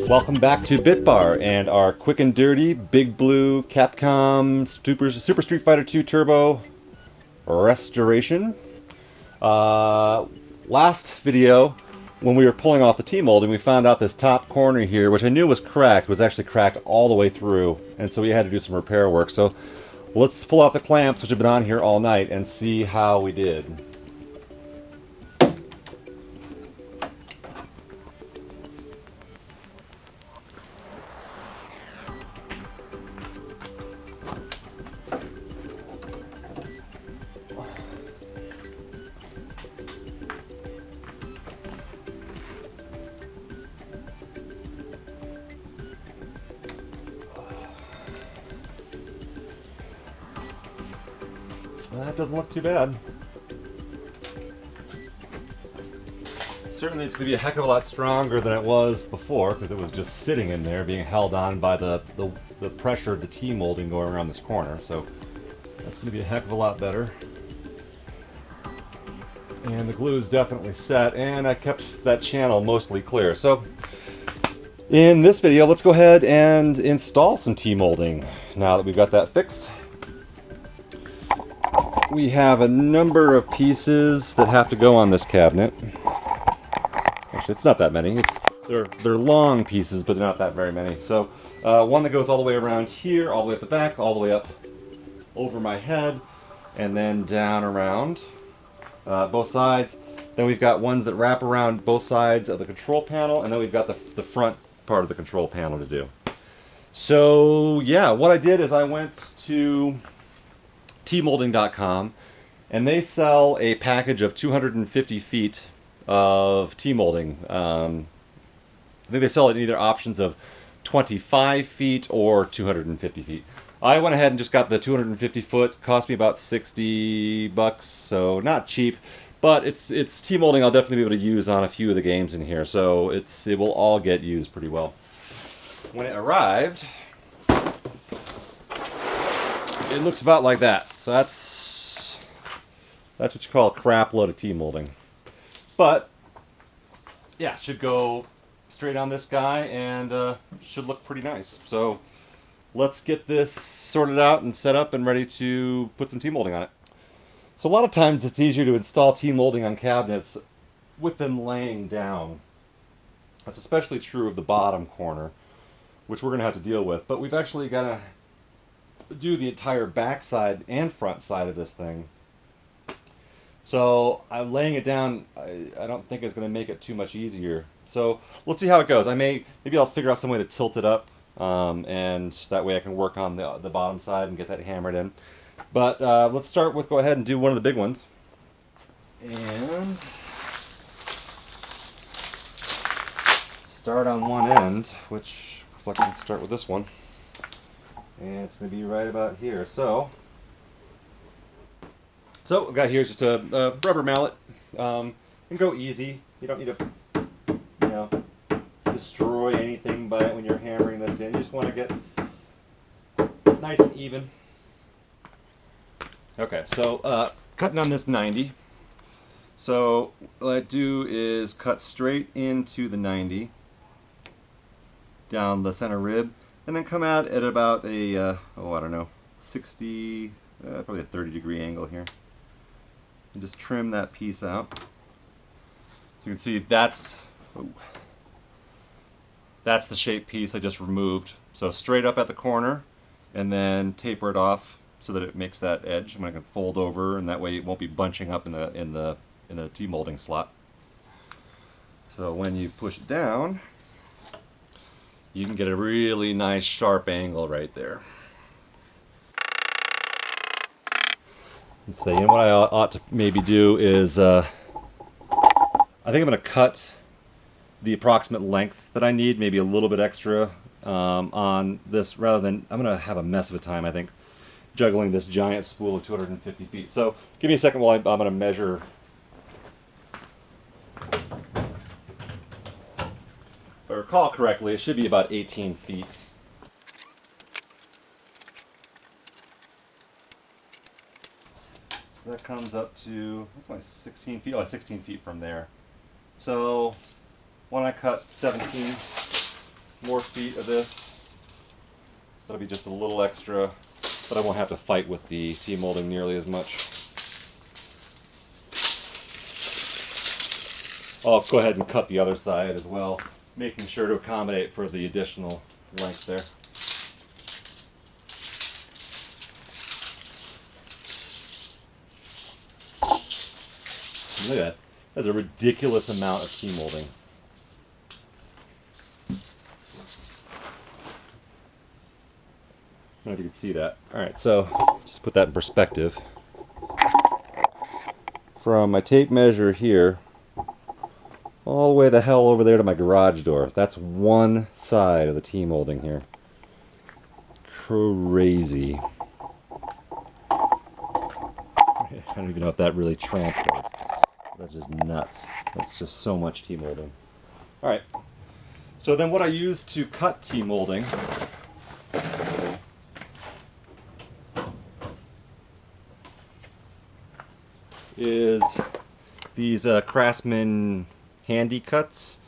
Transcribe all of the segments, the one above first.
Welcome back to BitBar and our quick and dirty Big Blue Capcom Super Street Fighter 2 Turbo restoration. Last video, when we were pulling off the T-molding, we found out this top corner here, which I knew was cracked, was actually cracked all the way through, and so we had to do some repair work. So let's pull out the clamps, which have been on here all night, and see how we did. That doesn't look too bad. Certainly it's going to be a heck of a lot stronger than it was before, because it was just sitting in there being held on by the pressure of the T-molding going around this corner. So that's going to be a heck of a lot better. And the glue is definitely set, and I kept that channel mostly clear. So in this video, let's go ahead and install some T-molding now that we've got that fixed. We have a number of pieces that have to go on this cabinet. Actually, it's not that many. They're long pieces, but they're not that very many. So one that goes all the way around here, all the way up the back, all the way up over my head, and then down around both sides. Then we've got ones that wrap around both sides of the control panel, and then we've got the front part of the control panel to do. So yeah, what I did is I went to tmolding.com, and they sell a package of 250 feet of T-molding. I think they sell it in either options of 25 feet or 250 feet. I went ahead and just got the 250 foot. Cost me about 60 bucks, so not cheap, but it's T-molding I'll definitely be able to use on a few of the games in here, so it will all get used pretty well. When it arrived, it looks about like that. So that's what you call a crap load of T-molding. But yeah, it should go straight on this guy and should look pretty nice. So let's get this sorted out and set up and ready to put some T-molding on it. So a lot of times it's easier to install T-molding on cabinets with them laying down. That's especially true of the bottom corner, which we're going to have to deal with. But we've actually got to do the entire back side and front side of this thing. So I'm laying it down. I don't think it's going to make it too much easier. So let's see how it goes. Maybe I'll figure out some way to tilt it up, and that way I can work on the bottom side and get that hammered in. But let's start with go ahead and do one of the big ones. And start on one end, which looks like we can start with this one. And it's going to be right about here. So what I've got here is just a rubber mallet. And go easy. You don't need to, destroy anything by it when you're hammering this in. You just want to get nice and even. Okay, so cutting on this 90. So what I do is cut straight into the 90 down the center rib. And then come out at about a, I don't know, 60, probably a 30-degree angle here. And just trim that piece out. So you can see that's the shape piece I just removed. So straight up at the corner, and then taper it off so that it makes that edge. And I can fold over, and that way it won't be bunching up in the T-molding slot. So when you push it down, you can get a really nice sharp angle right there. And so, what I ought to maybe do is, I think I'm going to cut the approximate length that I need, maybe a little bit extra on this, rather than, I'm going to have a mess of a time, I think, juggling this giant spool of 250 feet. So give me a second while I'm going to measure. If I recall correctly, it should be about 18 feet. So So that comes up to, that's only 16 feet, 16 feet from there. So why don't I cut 17 more feet of this? That'll be just a little extra, but I won't have to fight with the T-molding nearly as much. I'll go ahead and cut the other side as well, making sure to accommodate for the additional length there. Look at that. That's a ridiculous amount of T-molding. I don't know if you can see that. Alright, so just put that in perspective. From my tape measure here, all the way the hell over there to my garage door. That's one side of the T-molding here. Crazy. I don't even know if that really translates. That's just nuts. That's just so much T-molding. Alright, so then what I use to cut T-molding is these Craftsman handy cuts,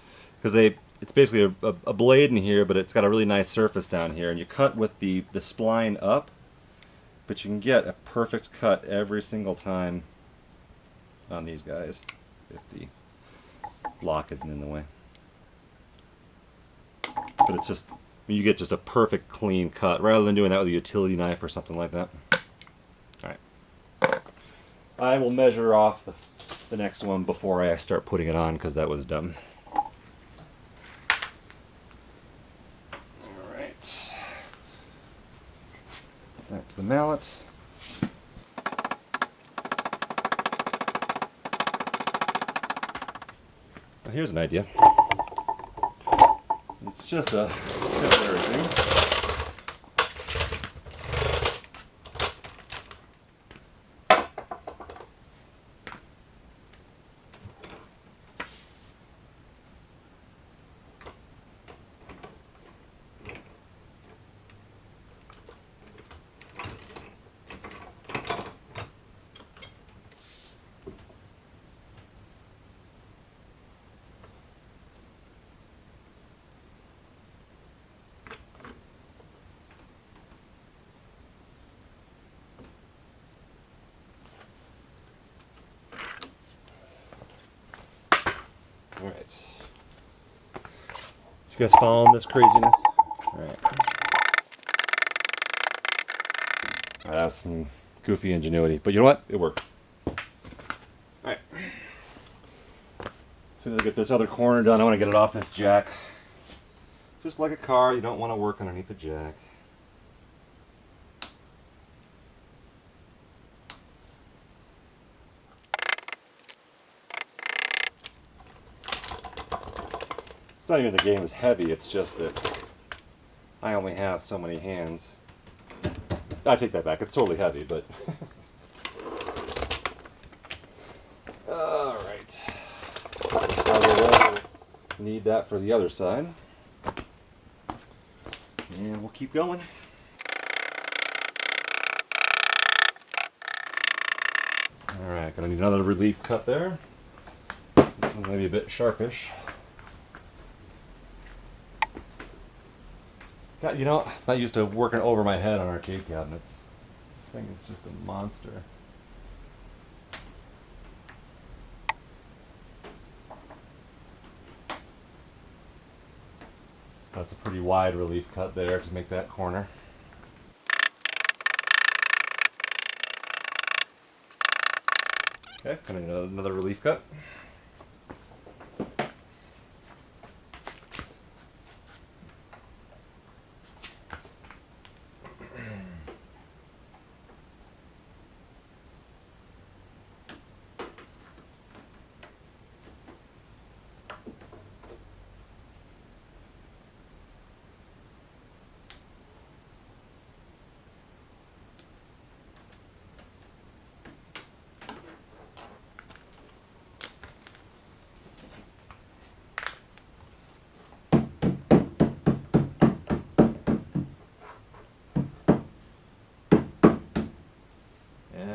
because it's basically a blade in here, but it's got a really nice surface down here, and you cut with the spline up, but you can get a perfect cut every single time on these guys if the lock isn't in the way. But it's just, you get just a perfect clean cut rather than doing that with a utility knife or something like that. Alright, I will measure off the next one before I start putting it on, because that was dumb. Alright, back to the mallet. Well, here's an idea. It's just a temporary thing. Alright. So you guys following this craziness? Alright. That was some goofy ingenuity, but you know what? It worked. Alright. As soon as I get this other corner done, I want to get it off this jack. Just like a car, you don't want to work underneath the jack. It's not even the game is heavy, it's just that I only have so many hands. I take that back, it's totally heavy, but... Alright. Need that for the other side. And we'll keep going. Alright, gonna need another relief cut there. This one's maybe a bit sharpish. God, you know, I'm not used to working over my head on arcade cabinets. This thing is just a monster. That's a pretty wide relief cut there to make that corner. Okay, gonna need another relief cut.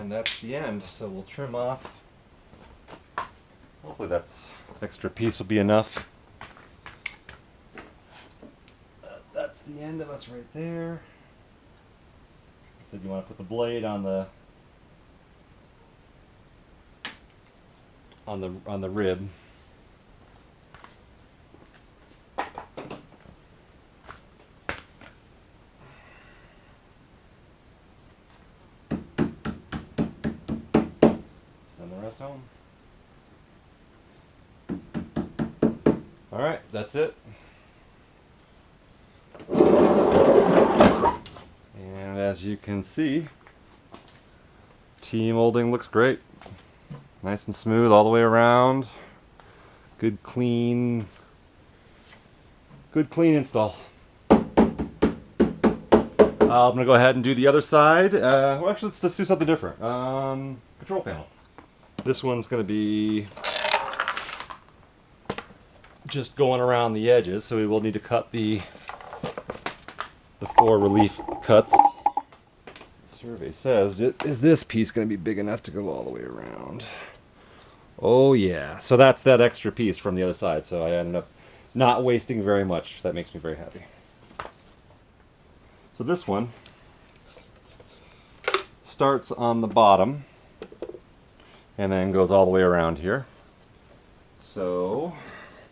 And that's the end. So we'll trim off. Hopefully that's extra piece will be enough. That's the end of us right there. So you want to put the blade on the rib. Send the rest home. All right, that's it. And as you can see, T-molding looks great. Nice and smooth all the way around. Good clean install. I'm gonna go ahead and do the other side. Well, actually, let's do something different. Control panel. This one's gonna be just going around the edges, so we will need to cut the 4 relief cuts. The survey says, is this piece going to be big enough to go all the way around? Oh yeah, so that's that extra piece from the other side, so I ended up not wasting very much. That makes me very happy. So this one starts on the bottom and then goes all the way around here. So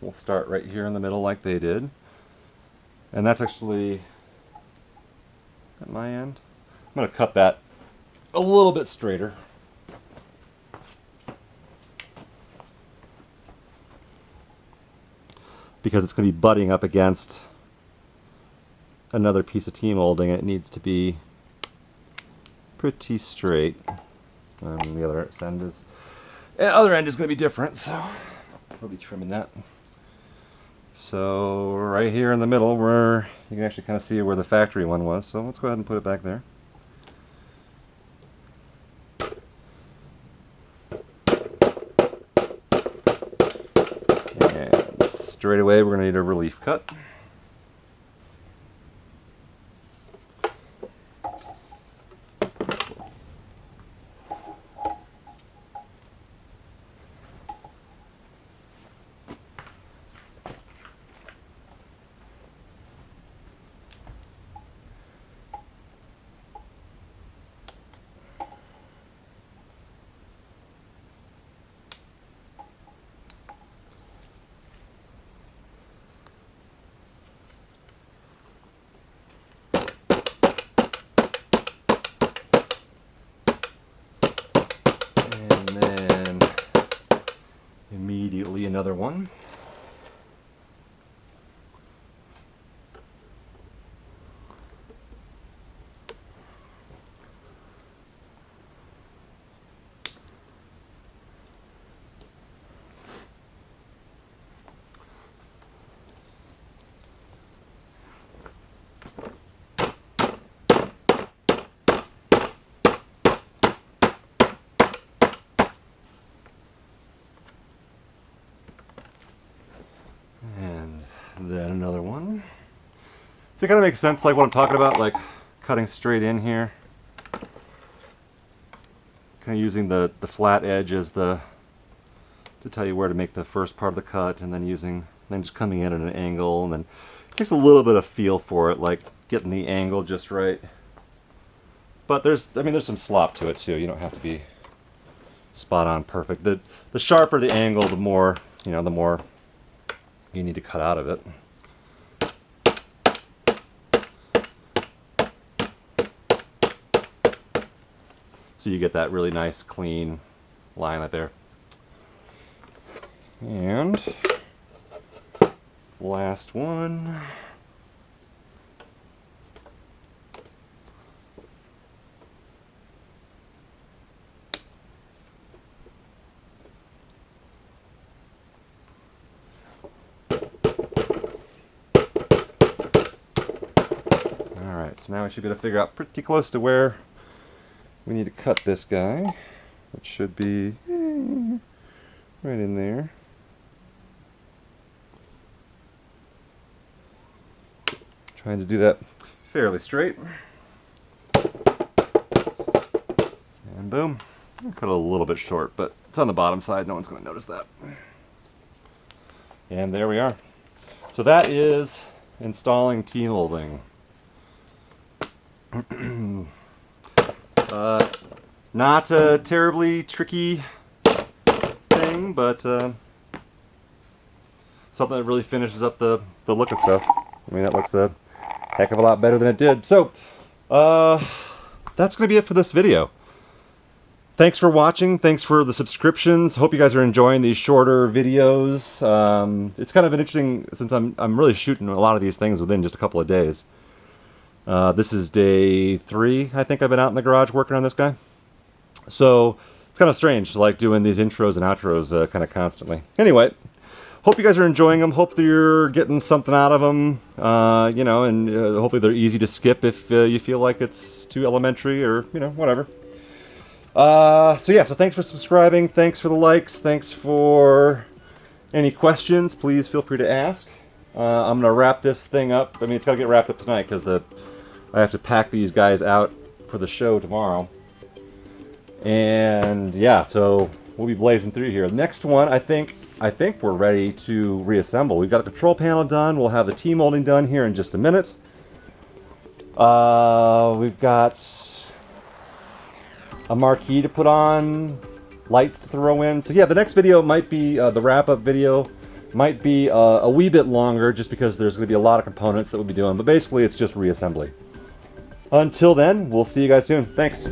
we'll start right here in the middle like they did. And that's actually at my end. I'm going to cut that a little bit straighter. Because it's going to be butting up against another piece of T-molding. It needs to be pretty straight. And the other end is going to be different, so we'll be trimming that. So right here in the middle, where you can actually kind of see where the factory one was. So let's go ahead and put it back there. And straight away, we're going to need a relief cut. Immediately another one. Then another one. So it kind of makes sense, like what I'm talking about, like cutting straight in here. Kind of using the flat edge as to tell you where to make the first part of the cut, and then just coming in at an angle, and then it takes a little bit of feel for it, like getting the angle just right. But there's some slop to it too. You don't have to be spot on perfect. The sharper the angle, the more you need to cut out of it. So you get that really nice clean line right there. And last one. So now we should be able to figure out pretty close to where we need to cut this guy, which should be right in there. Trying to do that fairly straight. And And boom. I cut it a little bit short, but it's on the bottom side. No one's going to notice that. And there we are. So that is installing T-molding. Not a terribly tricky thing, but something that really finishes up the look of stuff. I mean, that looks a heck of a lot better than it did. So, that's going to be it for this video. Thanks for watching. Thanks for the subscriptions. Hope you guys are enjoying these shorter videos. It's kind of an interesting, since I'm really shooting a lot of these things within just a couple of days. This is day 3, I think I've been out in the garage working on this guy. So it's kind of strange to like doing these intros and outros kind of constantly. Anyway, hope you guys are enjoying them. Hope that you're getting something out of them. You know, and hopefully they're easy to skip if you feel like it's too elementary or, you know, whatever. So yeah, so thanks for subscribing. Thanks for the likes. Thanks for any questions. Please feel free to ask. I'm going to wrap this thing up. I mean, it's got to get wrapped up tonight because I have to pack these guys out for the show tomorrow. And yeah, so we'll be blazing through here. Next one, I think we're ready to reassemble. We've got the control panel done. We'll have the T-molding done here in just a minute. We've got a marquee to put on, lights to throw in. So yeah, the next video might be, the wrap-up video might be a wee bit longer just because there's going to be a lot of components that we'll be doing. But basically, it's just reassembly. Until then, we'll see you guys soon. Thanks.